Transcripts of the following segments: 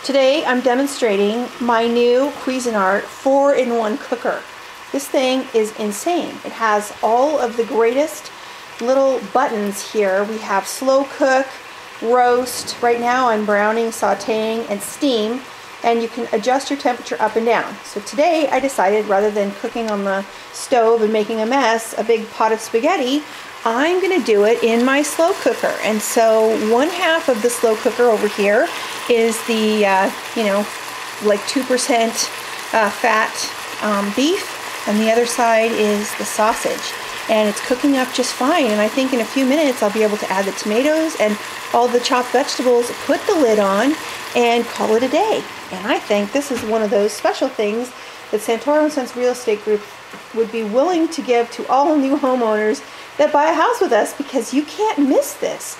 Today I'm demonstrating my new Cuisinart 4-in-1 cooker. This thing is insane. It has all of the greatest little buttons here. We have slow cook, roast. Right now I'm browning, sauteing, and steam, and you can adjust your temperature up and down. So today I decided, rather than cooking on the stove and making a mess, a big pot of spaghetti, I'm going to do it in my slow cooker. And so 1/2 of the slow cooker over here is the, like 2% fat beef, and the other side is the sausage. And it's cooking up just fine, and I think in a few minutes I'll be able to add the tomatoes and all the chopped vegetables, put the lid on, and call it a day. And I think this is one of those special things that Santoro & Sons Real Estate Group would be willing to give to all new homeowners that buy a house with us, because you can't miss this.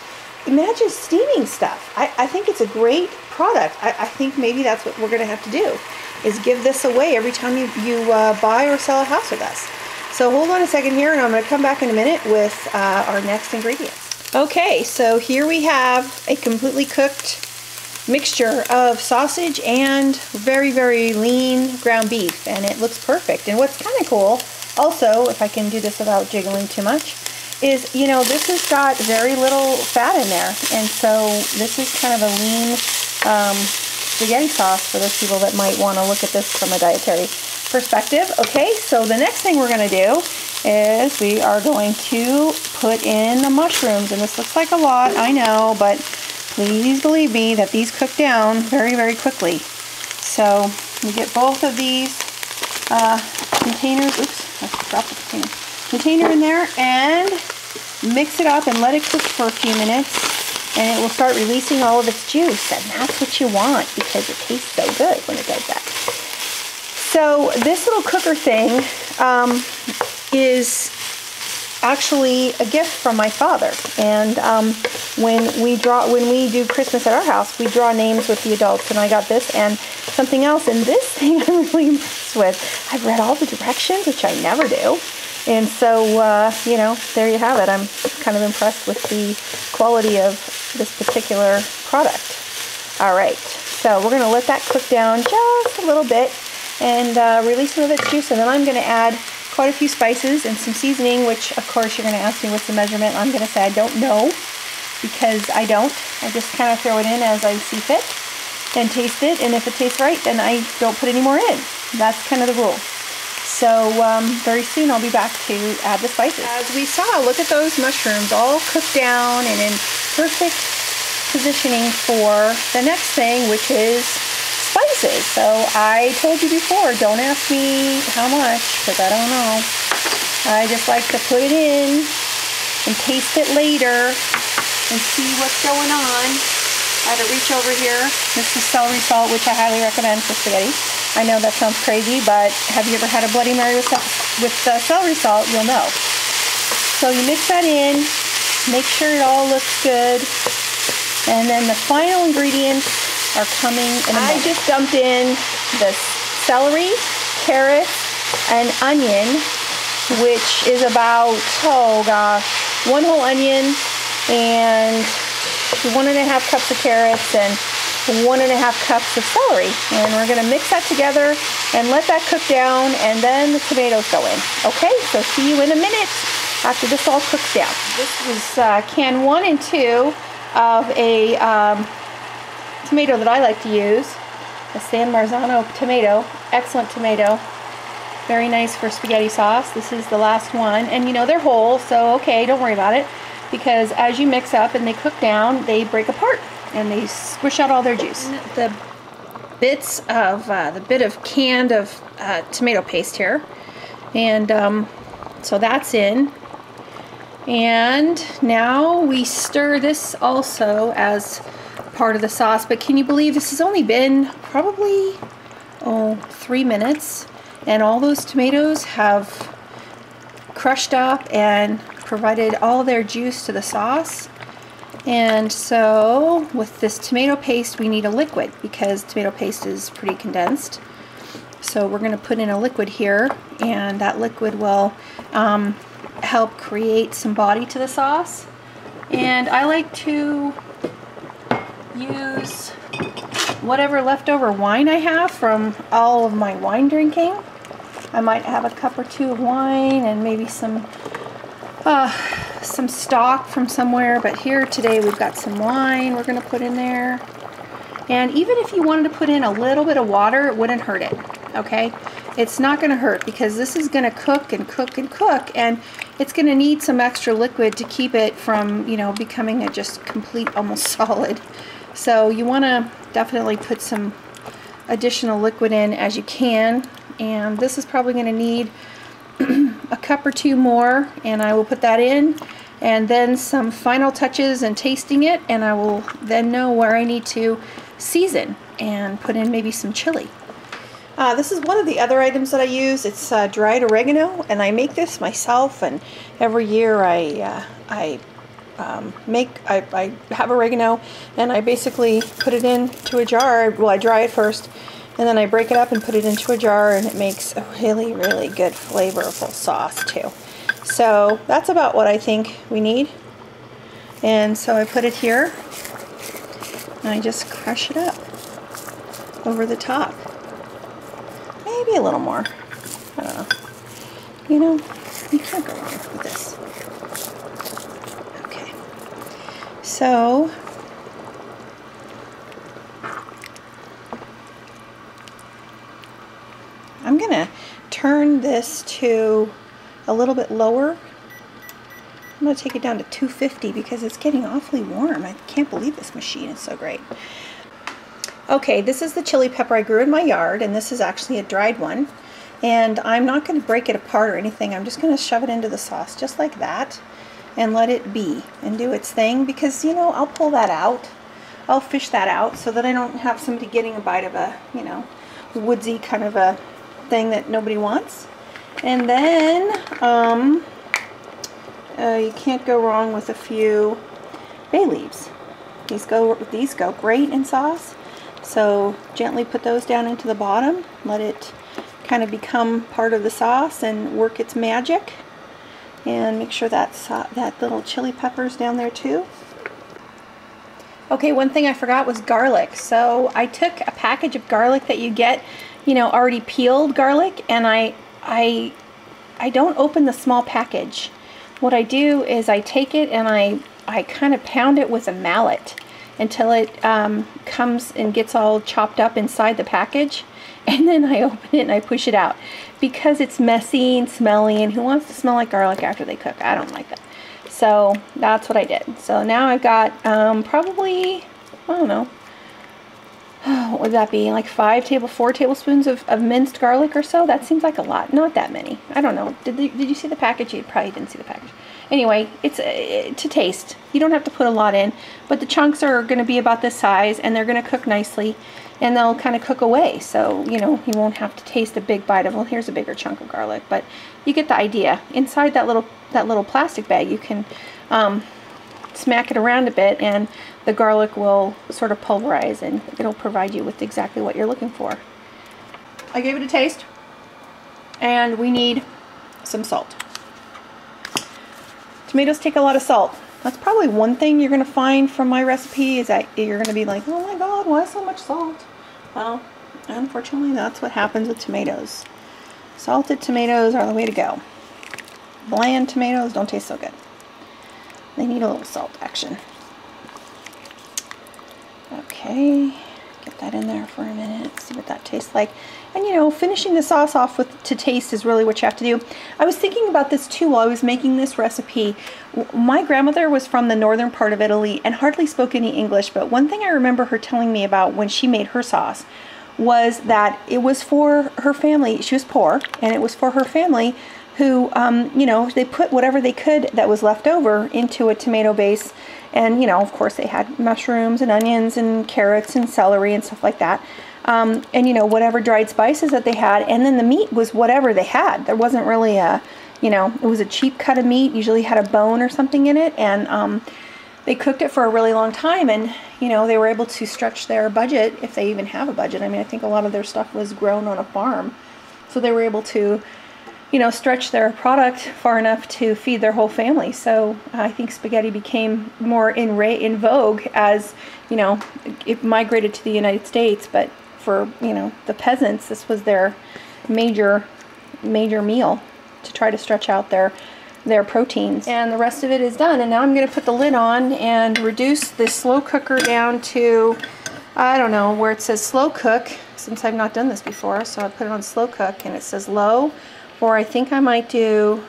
Imagine steaming stuff. I think it's a great product. I think maybe that's what we're going to have to do, is give this away every time you buy or sell a house with us. So hold on a second here, and I'm going to come back in a minute with our next ingredients. Okay, so here we have a completely cooked mixture of sausage and very, very lean ground beef, and it looks perfect. And what's kind of cool, also, if I can do this without jiggling too much, is, this has got very little fat in there, and so this is kind of a lean spaghetti sauce for those people that might want to look at this from a dietary perspective. Okay, so the next thing we're going to do is we are going to put in the mushrooms, and this looks like a lot, I know, but please believe me that these cook down very, very quickly. So we get both of these containers, oops, I dropped the container in there, and mix it up and let it cook for a few minutes, and it will start releasing all of its juice, and that's what you want, because it tastes so good when it does that. So this little cooker thing is actually a gift from my father, and when we do Christmas at our house, we draw names with the adults, and I got this and something else, and this thing I'm really impressed with. I've read all the directions, which I never do, and so there you have it. I'm kind of impressed with the quality of this particular product. All right, so we're going to let that cook down just a little bit and release some of its juice, and then I'm going to add quite a few spices and some seasoning, which of course you're going to ask me what's the measurement. I'm going to say I don't know, because I don't. I just kind of throw it in as I see fit and taste it, and if it tastes right, then I don't put any more in. That's kind of the rule. So very soon I'll be back to add the spices. As we saw, look at those mushrooms all cooked down and in perfect positioning for the next thing, which is spices. So I told you before, don't ask me how much, because I don't know. I just like to put it in and taste it later and see what's going on. I had to reach over here. This is celery salt, which I highly recommend for spaghetti. I know that sounds crazy, but have you ever had a Bloody Mary with celery salt? You'll know. So you mix that in, make sure it all looks good, and then the final ingredients are coming in a moment. I just dumped in the celery, carrot, and onion, which is about, 1 whole onion and 1.5 cups of carrots and 1.5 cups of celery. And we're going to mix that together and let that cook down, and then the tomatoes go in. Okay, so see you in a minute after this all cooks down. This was can 1 and 2 of a tomato that I like to use, a San Marzano tomato. Excellent tomato, very nice for spaghetti sauce. This is the last one, and they're whole, so okay, don't worry about it, because as you mix up and they cook down, they break apart and they squish out all their juice. The bits of the bit of canned tomato paste here, and so that's in. And now we stir this also as part of the sauce, but can you believe this has only been probably 3 minutes, and all those tomatoes have crushed up and provided all their juice to the sauce. And so with this tomato paste, we need a liquid, because tomato paste is pretty condensed. So we're going to put in a liquid here, and that liquid will help create some body to the sauce. And I like to use whatever leftover wine I have from all of my wine drinking. I might have a cup or two of wine and maybe some stock from somewhere, but here today we've got some wine we're going to put in there. And even if you wanted to put in a little bit of water, it wouldn't hurt it, okay? It's not going to hurt because this is going to cook and cook and cook, and it's going to need some extra liquid to keep it from, you know, becoming a just complete almost solid. So you want to definitely put some additional liquid in as you can, and this is probably going to need a cup or two more, and I will put that in, and then some final touches and tasting it, and I will then know where I need to season and put in maybe some chili. This is one of the other items that I use. It's dried oregano, and I make this myself, and every year I have oregano, and I basically put it into a jar. Well, I dry it first, and then I break it up and put it into a jar, and it makes a really, really good flavorful sauce too. So that's about what I think we need. And so I put it here, and I just crush it up over the top. Maybe a little more. I don't know. You know, you can't go wrong with this. Okay. So I'm going to turn this to a little bit lower. I'm going to take it down to 250 because it's getting awfully warm. I can't believe this machine is so great. Okay, this is the chili pepper I grew in my yard, and this is actually a dried one. And I'm not going to break it apart or anything. I'm just going to shove it into the sauce just like that and let it be and do its thing, because, you know, I'll pull that out. I'll fish that out so that I don't have somebody getting a bite of a, you know, woodsy kind of a thing that nobody wants. And then you can't go wrong with a few bay leaves. These go great in sauce. So gently put those down into the bottom, let it kind of become part of the sauce and work its magic. And make sure that little chili pepper's down there too. Okay, one thing I forgot was garlic. So I took a package of garlic that you get, you know, already peeled garlic, and I don't open the small package. What I do is I take it and I kind of pound it with a mallet until it comes and gets all chopped up inside the package, and then I open it and I push it out, because it's messy and smelly, and who wants to smell like garlic after they cook? I don't like that. So that's what I did. So now I've got probably, I don't know, what would that be, like 4 tablespoons of minced garlic or so? That seems like a lot. Not that many. I don't know. Did you see the package? You probably didn't see the package. Anyway, it's to taste. You don't have to put a lot in, but the chunks are going to be about this size, and they're going to cook nicely, and they'll kind of cook away. So, you know, you won't have to taste a big bite of, well, here's a bigger chunk of garlic, but you get the idea. Inside that little plastic bag, you can smack it around a bit, and the garlic will sort of pulverize, and it'll provide you with exactly what you're looking for. I gave it a taste, and we need some salt. Tomatoes take a lot of salt. That's probably one thing you're going to find from my recipe, is that you're going to be like, oh my god, why so much salt? Well, unfortunately, that's what happens with tomatoes. Salted tomatoes are the way to go. Bland tomatoes don't taste so good. They need a little salt action. Okay, get that in there for a minute, see what that tastes like. And, you know, finishing the sauce off to taste is really what you have to do. I was thinking about this too while I was making this recipe. My grandmother was from the northern part of Italy and hardly spoke any English, but one thing I remember her telling me about when she made her sauce was that it was for her family. She was poor, and it was for her family who, you know, they put whatever they could that was left over into a tomato base. And, you know, of course they had mushrooms and onions and carrots and celery and stuff like that. And, you know, whatever dried spices that they had. And then the meat was whatever they had. There wasn't really a, you know, it was a cheap cut of meat, usually had a bone or something in it. And they cooked it for a really long time. And, you know, they were able to stretch their budget, if they even have a budget. I mean, I think a lot of their stuff was grown on a farm. So they were able to you know, stretch their product far enough to feed their whole family. So I think spaghetti became more in vogue as, you know, it migrated to the United States. But for, you know, the peasants, this was their major meal to try to stretch out their proteins. And the rest of it is done. And now I'm going to put the lid on and reduce the slow cooker down to, I don't know, where it says slow cook, since I've not done this before. So I put it on slow cook and it says low. Or I think I might do,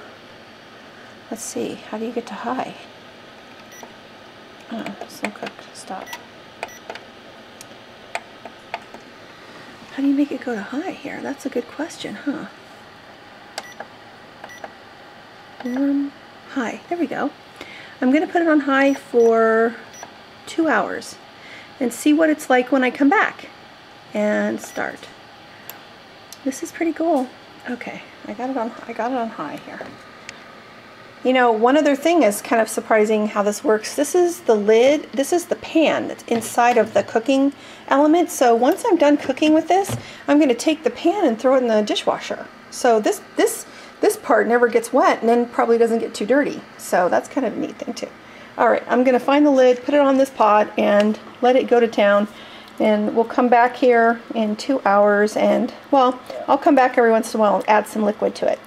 let's see, how do you get to high? Oh, slow cook, stop. How do you make it go to high here? That's a good question, huh? High, there we go. I'm gonna put it on high for 2 hours and see what it's like when I come back. And start. This is pretty cool. Okay, I got it on high here. You know, one other thing is kind of surprising how this works. This is the lid, this is the pan that's inside of the cooking element. So once I'm done cooking with this, I'm going to take the pan and throw it in the dishwasher. So this part never gets wet and then probably doesn't get too dirty. So that's kind of a neat thing too. All right, I'm going to find the lid, put it on this pot, and let it go to town. And we'll come back here in 2 hours, and, well, I'll come back every once in a while and add some liquid to it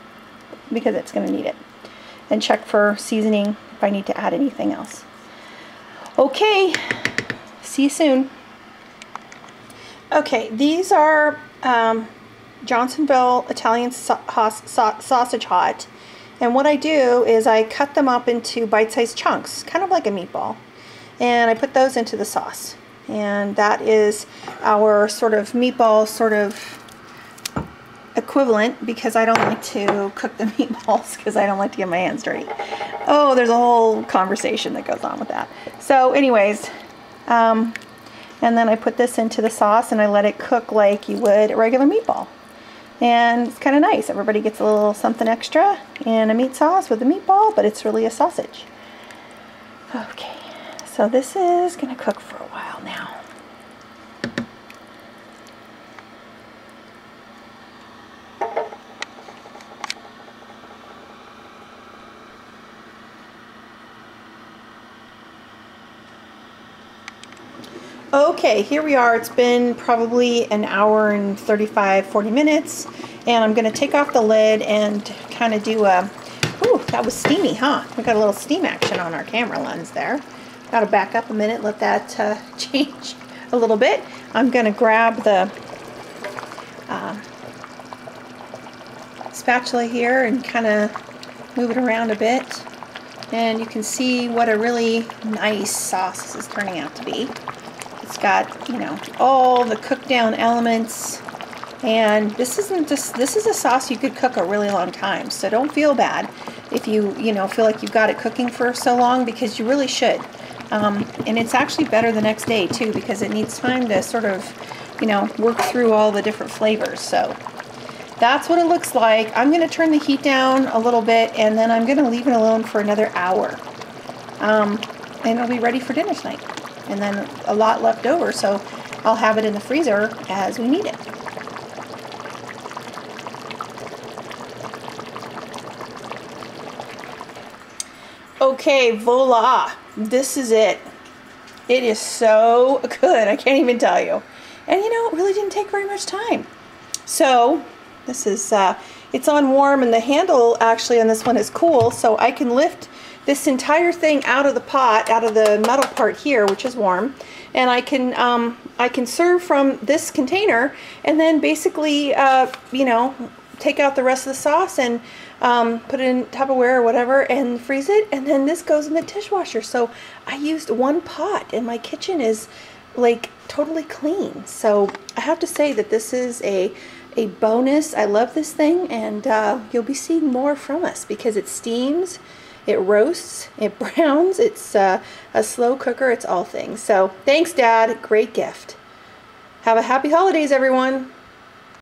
because it's going to need it. And check for seasoning if I need to add anything else. Okay, see you soon. Okay, these are Johnsonville Italian sausage hot. And what I do is I cut them up into bite-sized chunks, kind of like a meatball. And I put those into the sauce. And that is our sort of meatball sort of equivalent, because I don't like to cook the meatballs because I don't like to get my hands dirty. Oh, there's a whole conversation that goes on with that. So anyways, and then I put this into the sauce and I let it cook like you would a regular meatball. And it's kind of nice. Everybody gets a little something extra in a meat sauce with a meatball, but it's really a sausage. Okay. So this is going to cook for a while now. Okay, here we are. It's been probably an hour and 35-40 minutes, and I'm going to take off the lid and kind of do a, ooh, that was steamy, huh? We got a little steam action on our camera lens there. Got to back up a minute, let that change a little bit. I'm going to grab the spatula here and kind of move it around a bit. And you can see what a really nice sauce this is turning out to be. It's got, you know, all the cooked down elements. And this is a sauce you could cook a really long time. So don't feel bad if you know, feel like you've got it cooking for so long, because you really should. And it's actually better the next day too, because it needs time to sort of, you know, work through all the different flavors. So that's what it looks like. I'm going to turn the heat down a little bit, and then I'm going to leave it alone for another hour. And it'll be ready for dinner tonight. And then a lot left over, so I'll have it in the freezer as we need it. Okay, voila. This is it. It is so good. I can't even tell you. And you know, it really didn't take very much time. So this is, it's on warm, and the handle actually on this one is cool, so I can lift this entire thing out of the pot, out of the metal part here, which is warm, and I can serve from this container, and then basically, you know, take out the rest of the sauce and put it in Tupperware or whatever and freeze it, and then this goes in the dishwasher. So I used one pot, and my kitchen is like totally clean. So I have to say that this is a bonus. I love this thing, and you'll be seeing more from us because it steams, it roasts, it browns, it's a slow cooker, it's all things. So thanks, Dad. Great gift. Have a happy holidays, everyone.